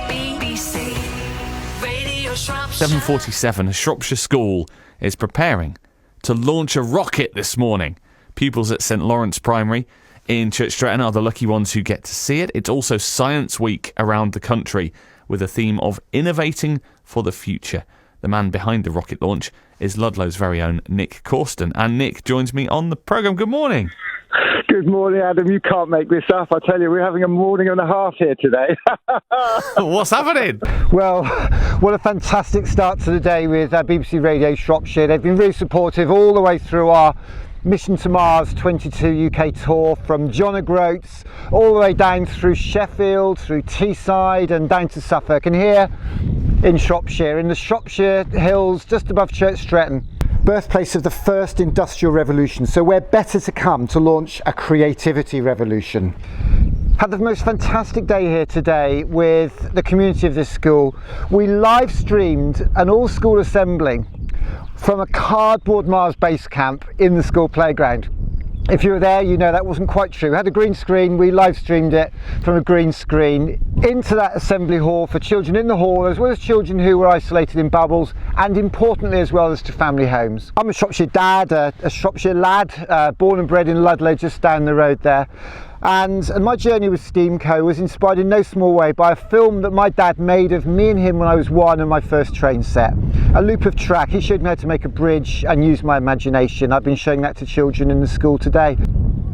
BBC Radio Shropshire. 7:47, a Shropshire school is preparing to launch a rocket this morning. Pupils at St Lawrence Primary in Church Stretton are the lucky ones who get to see it. It's also Science Week around the country with a theme of innovating for the future. The man behind the rocket launch is Ludlow's very own Nick Corsten. And Nick joins me on the programme. Good morning. Good morning, Adam. You can't make this up. I tell you, we're having a morning and a half here today. What's happening? Well, what a fantastic start to the day with BBC Radio Shropshire. They've been really supportive all the way through our Mission to Mars 22 UK tour, from John O'Groats all the way down through Sheffield, through Teesside and down to Suffolk, and here in Shropshire, in the Shropshire Hills just above Church Stretton, birthplace of the first industrial revolution. So we're better to come to launch a creativity revolution. Had the most fantastic day here today with the community of this school. We live streamed an all-school assembly from a cardboard Mars base camp in the school playground. If you were there, you know that wasn't quite true. We had a green screen, we live streamed it from a green screen into that assembly hall for children in the hall, as well as children who were isolated in bubbles, and importantly as well as to family homes. I'm a Shropshire dad, a Shropshire lad, born and bred in Ludlow, just down the road there. And my journey with Steamco was inspired in no small way by a film that my dad made of me and him when I was one on my first train set. A loop of track. He showed me how to make a bridge and use my imagination. I've been showing that to children in the school today.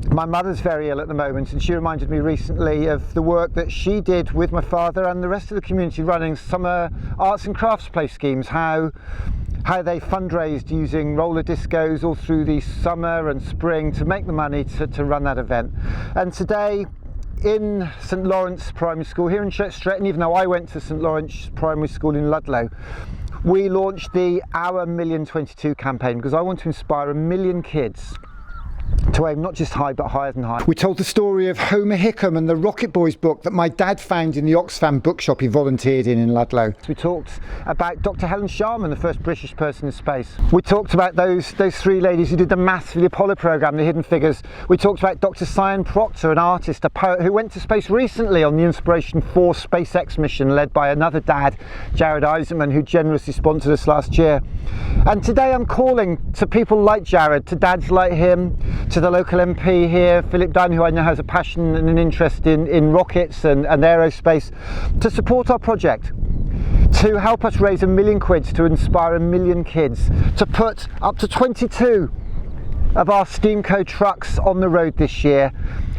My mother's very ill at the moment, and she reminded me recently of the work that she did with my father and the rest of the community running summer arts and crafts play schemes, how they fundraised using roller discos all through the summer and spring to make the money to run that event. And today in St Lawrence Primary School here in Church Stretton, even though I went to St Lawrence Primary School in Ludlow, we launched the Our Million 22 campaign because I want to inspire 1 million kids to aim not just high but higher than high. We told the story of Homer Hickam and the Rocket Boys book that my dad found in the Oxfam bookshop he volunteered in Ludlow. We talked about Dr. Helen Sharman, the first British person in space. We talked about those three ladies who did the maths for the Apollo programme, the Hidden Figures. We talked about Dr. Cyan Proctor, an artist, a poet who went to space recently on the Inspiration 4 SpaceX mission led by another dad, Jared Eisenman, who generously sponsored us last year. And today I'm calling to people like Jared, to dads like him, to the local MP here, Philip Dunn, who I know has a passion and an interest in rockets and aerospace, to support our project, to help us raise £1 million to inspire 1 million kids, to put up to 22 of our Steamco trucks on the road this year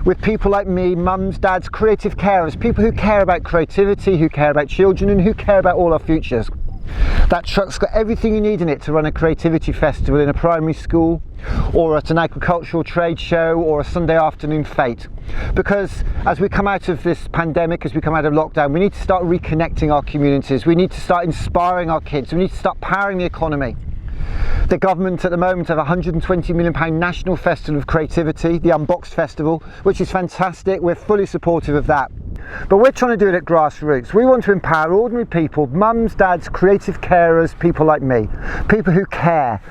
with people like me, mums, dads, creative carers, people who care about creativity, who care about children and who care about all our futures. That truck's got everything you need in it to run a creativity festival in a primary school, or at an agricultural trade show, or a Sunday afternoon fete. Because as we come out of this pandemic, as we come out of lockdown, we need to start reconnecting our communities. We need to start inspiring our kids. We need to start powering the economy. The government at the moment have a £120 million national festival of creativity, the Unboxed Festival, which is fantastic. We're fully supportive of that. But we're trying to do it at grassroots. We want to empower ordinary people, mums, dads, creative carers, people like me, people who care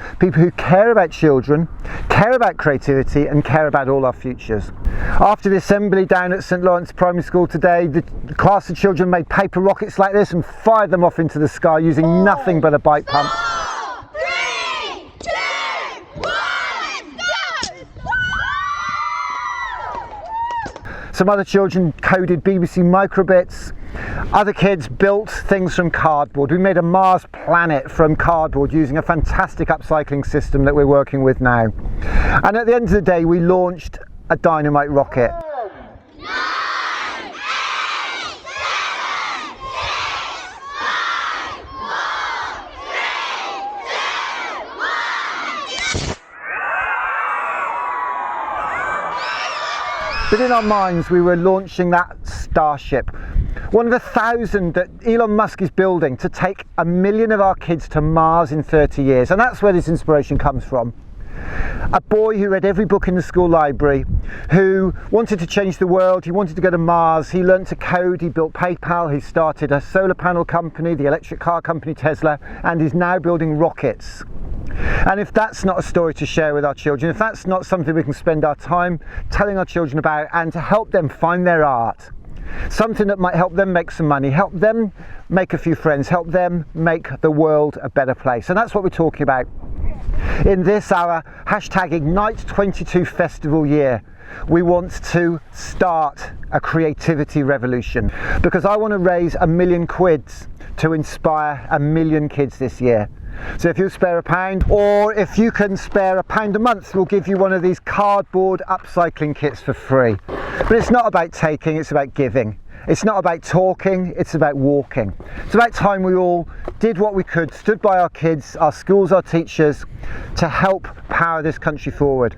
about children, care about creativity and care about all our futures. After the assembly down at St Lawrence Primary School today, the class of children made paper rockets like this and fired them off into the sky using nothing but a bike pump. Some other children coded BBC microbits. Other kids built things from cardboard. We made a Mars planet from cardboard using a fantastic upcycling system that we're working with now. And at the end of the day, we launched a dynamite rocket. But in our minds, we were launching that Starship, one of the 1,000 that Elon Musk is building to take 1 million of our kids to Mars in 30 years. And that's where this inspiration comes from. A boy who read every book in the school library, who wanted to change the world, he wanted to go to Mars, he learnt to code, he built PayPal, he started a solar panel company, the electric car company Tesla, and is now building rockets. And if that's not a story to share with our children, if that's not something we can spend our time telling our children about and to help them find their art, something that might help them make some money, help them make a few friends, help them make the world a better place. And that's what we're talking about in this, our hashtag Ignite 22 festival year. We want to start a creativity revolution because I want to raise £1 million to inspire 1 million kids this year. So if you spare £1, or if you can spare £1 a month, we'll give you one of these cardboard upcycling kits for free. But it's not about taking, it's about giving. It's not about talking, it's about walking. It's about time we all did what we could, stood by our kids, our schools, our teachers, to help power this country forward.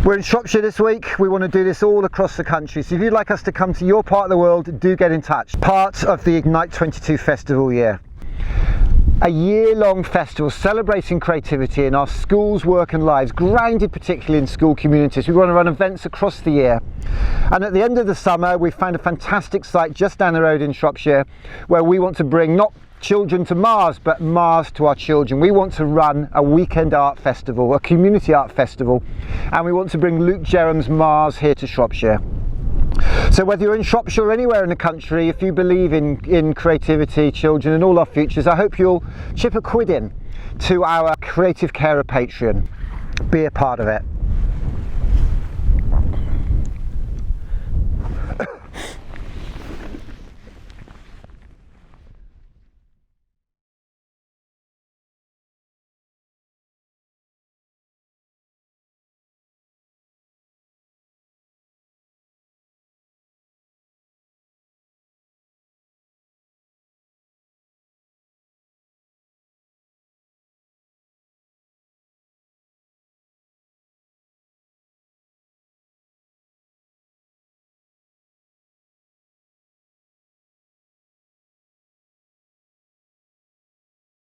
We're in Shropshire this week. We want to do this all across the country. So if you'd like us to come to your part of the world, do get in touch. Part of the Ignite 22 festival year. A year-long festival celebrating creativity in our schools, work and lives, grounded particularly in school communities. We want to run events across the year. And at the end of the summer, we found a fantastic site just down the road in Shropshire where we want to bring not children to Mars, but Mars to our children. We want to run a weekend art festival, a community art festival, and we want to bring Luke Jerram's Mars here to Shropshire. So whether you're in Shropshire or anywhere in the country, if you believe in creativity, children and all our futures, I hope you'll chip £1 in to our Creative Carer Patreon. Be a part of it.